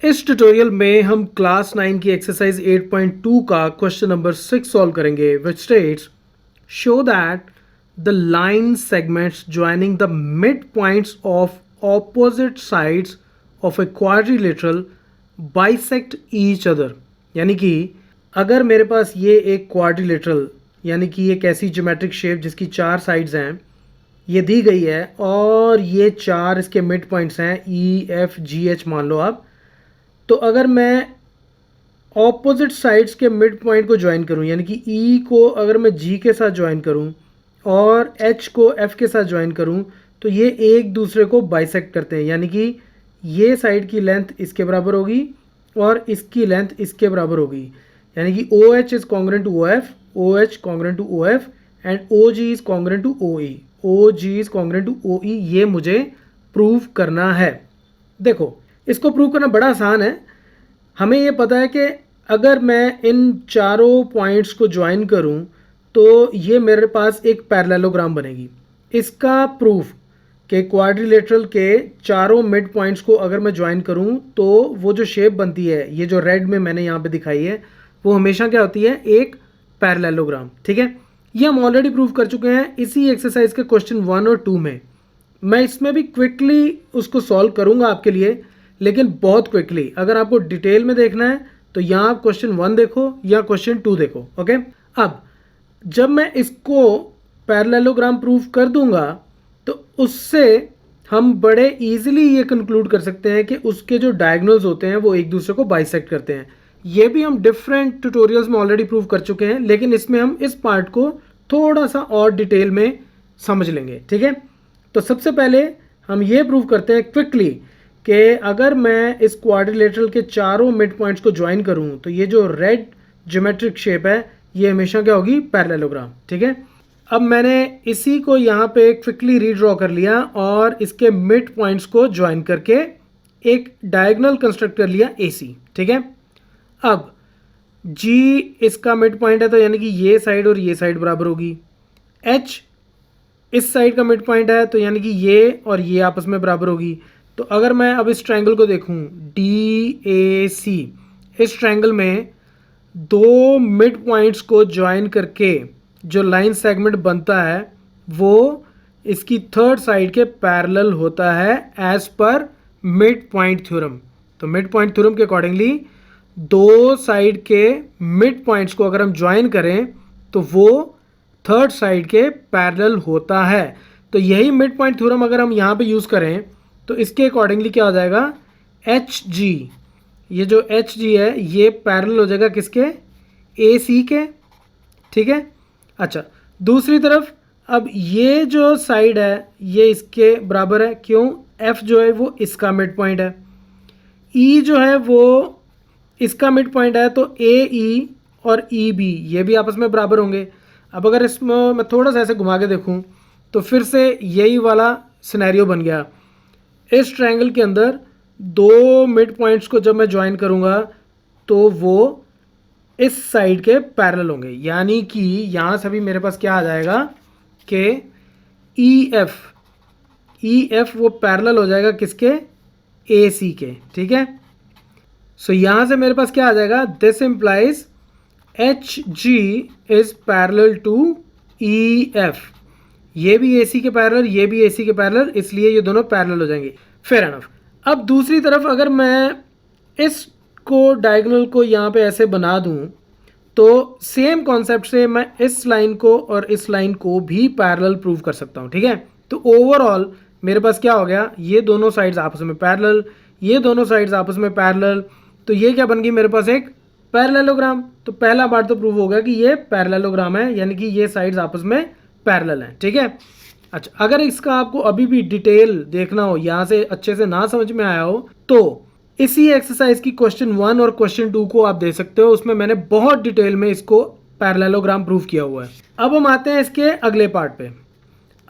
इस ट्यूटोरियल में हम क्लास 9 की एक्सरसाइज 8.2 का क्वेश्चन नंबर 6 सॉल्व करेंगे which states show that the line segments joining the mid points of opposite sides of a quadrilateral bisect each other. यानी कि अगर मेरे पास ये एक क्वाड्रिलेटरल यानी कि एक ऐसी ज्योमेट्रिक शेप जिसकी चार साइड्स हैं ये दी गई है और ये चार इसके मिड पॉइंट्स हैं EFGH मान लो आप। तो अगर मैं ऑपोजिट साइड्स के मिड पॉइंट को ज्वाइन करूं यानी कि E को अगर मैं G के साथ ज्वाइन करूं और H को F के साथ ज्वाइन करूं तो ये एक दूसरे को बाइसेक्ट करते हैं। यानी कि ये साइड की लेंथ इसके बराबर होगी और इसकी लेंथ इसके बराबर होगी। यानी कि OH is congruent to OF, OH congruent to OF and OG is congruent to OE, OG is congruent to OE। ये मुझे प्रूव करना है। देखो इसको प्रूव करना बड़ा आसान है। हमें ये पता है कि अगर मैं इन चारों पॉइंट्स को ज्वाइन करूं तो ये मेरे पास एक पैरेललोग्राम बनेगी। इसका प्रूफ कि क्वाड्रिलेटरल के चारों मिड पॉइंट्स को अगर मैं ज्वाइन करूं तो वो जो शेप बनती है, ये जो रेड में मैंने यहाँ पे दिखाई है, वो हमेशा क्या होती है, एक पैरेललोग्राम। ठीक है, ये हम ऑलरेडी प्रूव कर चुके हैं इसी एक्सरसाइज के क्वेश्चन 1 और 2 में। मैं इसमें भी क्विकली उसको सॉल्व करूंगा आपके लिए, लेकिन बहुत क्विकली। अगर आपको डिटेल में देखना है तो यहाँ आप क्वेश्चन 1 देखो या क्वेश्चन 2 देखो। ओके, अब जब मैं इसको पैरेललोग्राम प्रूफ कर दूंगा तो उससे हम बड़े इजीली ये कंक्लूड कर सकते हैं कि उसके जो डायगोनल्स होते हैं वो एक दूसरे को बाइसेक्ट करते हैं। ये भी हम डिफरेंट ट्यूटोरियल्स में ऑलरेडी प्रूव कर चुके हैं, लेकिन इसमें हम इस पार्ट को थोड़ा सा और डिटेल में समझ लेंगे। ठीक है, तो सबसे पहले हम ये प्रूव करते हैं क्विकली कि अगर मैं इस क्वाड्रिलेटरल के चारों मिड पॉइंट्स को ज्वाइन करूं तो ये जो रेड ज्योमेट्रिक शेप है ये हमेशा क्या होगी, पैरेललोग्राम। ठीक है, अब मैंने इसी को यहाँ पे क्विकली रीड्रॉ कर लिया और इसके मिड पॉइंट्स को ज्वाइन करके एक डायगोनल कंस्ट्रक्ट कर लिया AC। ठीक है, अब G इसका मिड पॉइंट है तो यानी कि ये साइड और ये साइड बराबर होगी। H इस साइड का मिड पॉइंट है तो यानी कि ये और ये आपस में बराबर होगी। तो अगर मैं अब इस ट्रायंगल को देखूं DAC, इस ट्रायंगल में दो मिड पॉइंट्स को ज्वाइन करके जो लाइन सेगमेंट बनता है वो इसकी थर्ड साइड के पैरेलल होता है as per mid point theorem. तो मिड पॉइंट थ्योरम के अकॉर्डिंगली दो साइड के मिड पॉइंट्स को अगर हम ज्वाइन करें तो वो थर्ड साइड के पैरेलल होता है। तो यही मिड पॉइंट थ्योरम अगर हम यहाँ पे यूज़ करें तो इसके अकॉर्डिंगली क्या हो जाएगा, HG, ये जो HG है ये पैरेलल हो जाएगा किसके, AC के। ठीक है, अच्छा दूसरी तरफ अब ये जो साइड है ये इसके बराबर है, क्यों, F जो है वो इसका मिड पॉइंट है, E जो है वो इसका मिड पॉइंट है, तो AE और EB ये भी आपस में बराबर होंगे। अब अगर इसमें मैं थोड़ा सा ऐसे घुमा के देखूं तो फिर से यही वाला सिनेरियो बन गया। इस ट्रायंगल के अंदर दो मिड पॉइंट्स को जब मैं ज्वाइन करूंगा तो वो इस साइड के पैरेलल होंगे। यानी कि यहाँ से भी मेरे पास क्या आ जाएगा कि EF वो पैरेलल हो जाएगा किसके, AC के। ठीक है, सो यहाँ से मेरे पास क्या आ जाएगा, this implies HG is parallel to EF। ये भी AC के पैरेलल, ये भी AC के पैरेलल, इसलिए ये दोनों पैरेलल हो जाएंगे। Fair enough. अब दूसरी तरफ अगर मैं इसको डायगोनल को यहाँ पे ऐसे बना दूँ तो सेम कॉन्सेप्ट से मैं इस लाइन को और इस लाइन को भी पैरेलल प्रूव कर सकता हूँ। ठीक है, तो ओवरऑल मेरे पास क्या हो गया, ये दोनों साइड्स आपस में पैरेलल, ये दोनों साइड्स आपस में पैरेलल, तो ये क्या बन गई मेरे पास, एक पैरेललोग्राम। तो पहला बात तो प्रूव हो गया कि ये पैरेललोग्राम है, यानी कि ये साइड्स आपस में पैरेलल हैं। ठीक है, अच्छा अगर इसका आपको अभी भी डिटेल देखना हो, यहाँ से अच्छे से ना समझ में आया हो, तो इसी एक्सरसाइज की क्वेश्चन 1 और क्वेश्चन 2 को आप देख सकते हो, उसमें मैंने बहुत डिटेल में इसको पैरेललोग्राम प्रूव किया हुआ है। अब हम आते हैं इसके अगले पार्ट पे।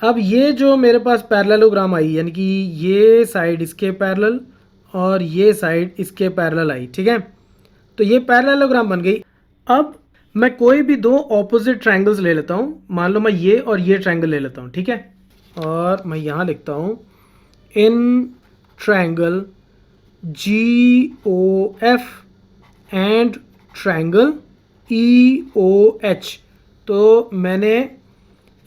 अब ये जो मेरे पास पैरेललोग्राम आई, यानी कि ये साइड इसके पैरेलल और ये साइड इसके पैरेलल आई। ठीक है, तो ये पैरेललोग्राम बन गई। अब मैं कोई भी दो ऑपोजिट ट्रायंगल्स ले लेता हूँ, मान लो मैं ये और ये ट्रायंगल ले लेता हूँ। ठीक है, और मैं यहाँ लिखता हूँ in triangle GOF and triangle EOH। तो मैंने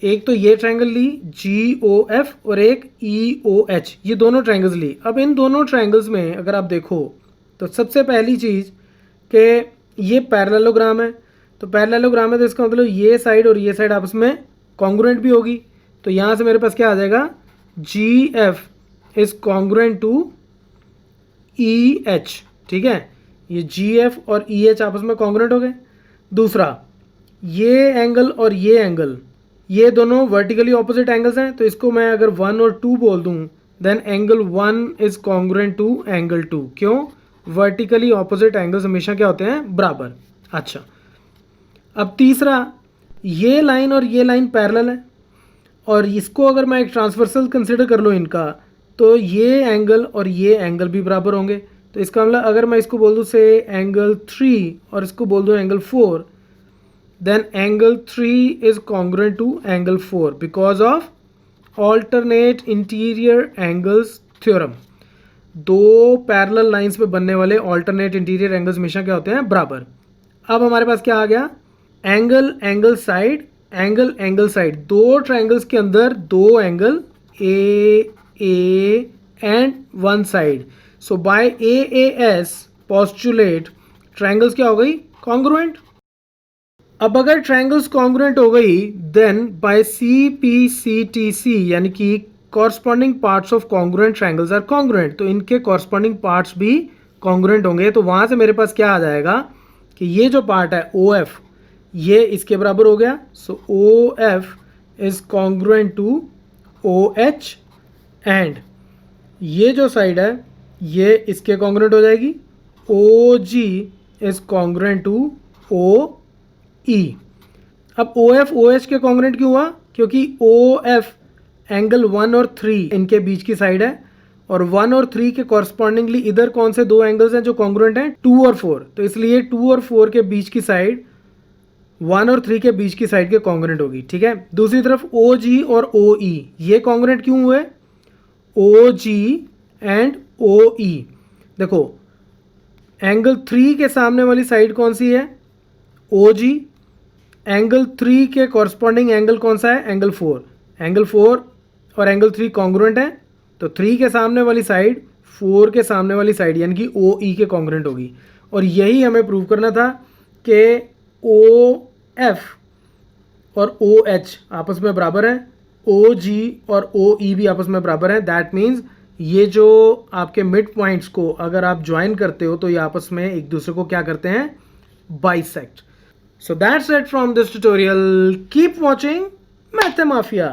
एक तो ये ट्रायंगल ली GOF और एक EOH, ये दोनों ट्रायंगल्स ली। अब इन दोनों ट्रायंगल्स में अगर आप देखो तो सबसे पहली चीज़ कि ये पैरेललोग्राम है, तो पैरेललोग्राम है तो इसका मतलब ये साइड और ये साइड आपस में कॉन्ग्रुएंट भी होगी। तो यहाँ से मेरे पास क्या आ जाएगा, GF is congruent to EH। ठीक है, ये GF और EH आपस में कॉन्ग्रुएंट हो गए। दूसरा, ये एंगल और ये एंगल, ये दोनों वर्टिकली ऑपोजिट एंगल्स हैं, तो इसको मैं अगर 1 और 2 बोल दूं, then angle 1 is congruent to angle 2। क्यों? वर्टिकली ऑपोजिट एंगल्स हमेशा क्या होते हैं, बराबर। अच्छा, अब तीसरा, ये लाइन और ये लाइन पैरेलल है, और इसको अगर मैं एक ट्रांसवर्सल कंसिडर कर लूँ इनका, तो ये एंगल और ये एंगल भी बराबर होंगे। तो इसका मतलब अगर मैं इसको बोल दूँ से एंगल 3 और इसको बोल दूँ angle 4, then angle 3 is congruent to angle 4 because of alternate interior angles theorem। दो पैरेलल लाइंस पे बनने वाले alternate interior angles हमेशा क्या होते हैं, बराबर। अब हमारे पास क्या आ गया, angle angle side, angle angle side, दो ट्रायंगल्स के अंदर दो angle A and one side. So by AAS postulate triangles क्या हो गई, कॉन्ग्रुएंट। अब अगर ट्रायंगल्स कॉन्ग्रुएंट हो गई, देन बाय CPCTC यानी कि corresponding parts of congruent triangles are congruent, तो इनके कॉरस्पॉन्डिंग पार्ट्स भी कॉन्ग्रुएंट होंगे। तो वहां से मेरे पास क्या आ जाएगा कि ये जो पार्ट है OF, ये इसके बराबर हो गया। So OF is congruent to OH, and ये जो साइड है ये इसके कॉन्ग्रुएंट हो जाएगी। OG is congruent to OE। अब OF OH के कॉन्ग्रुएंट क्यों हुआ, क्योंकि OF एंगल 1 और 3 इनके बीच की साइड है, और 1 और 3 के कॉरस्पॉन्डिंगली इधर कौन से दो एंगल्स हैं जो कॉन्ग्रुएंट हैं, 2 और 4। तो इसलिए 2 और 4 के बीच की साइड 1 और 3 के बीच की साइड के कॉन्ग्रुएंट होगी। ठीक है, दूसरी तरफ OG और OE ये कॉन्ग्रुएंट क्यों हुए, OG एंड OE। देखो एंगल 3 के सामने वाली साइड कौन सी है, OG। एंगल 3 के कॉरस्पॉन्डिंग एंगल कौन सा है, एंगल 4। एंगल 4 और एंगल 3 कॉन्ग्रुएंट है, तो 3 के सामने वाली साइड 4 के सामने वाली साइड यानी कि OE के कॉन्ग्रुएंट होगी। और यही हमें प्रूव करना था कि OF और OH आपस में बराबर है, OG और OE भी आपस में बराबर है। दैट मीन्स ये जो आपके मिड पॉइंट्स को अगर आप ज्वाइन करते हो तो ये आपस में एक दूसरे को क्या करते हैं, bisect। So that's it from this tutorial. Keep watching Mathemafia.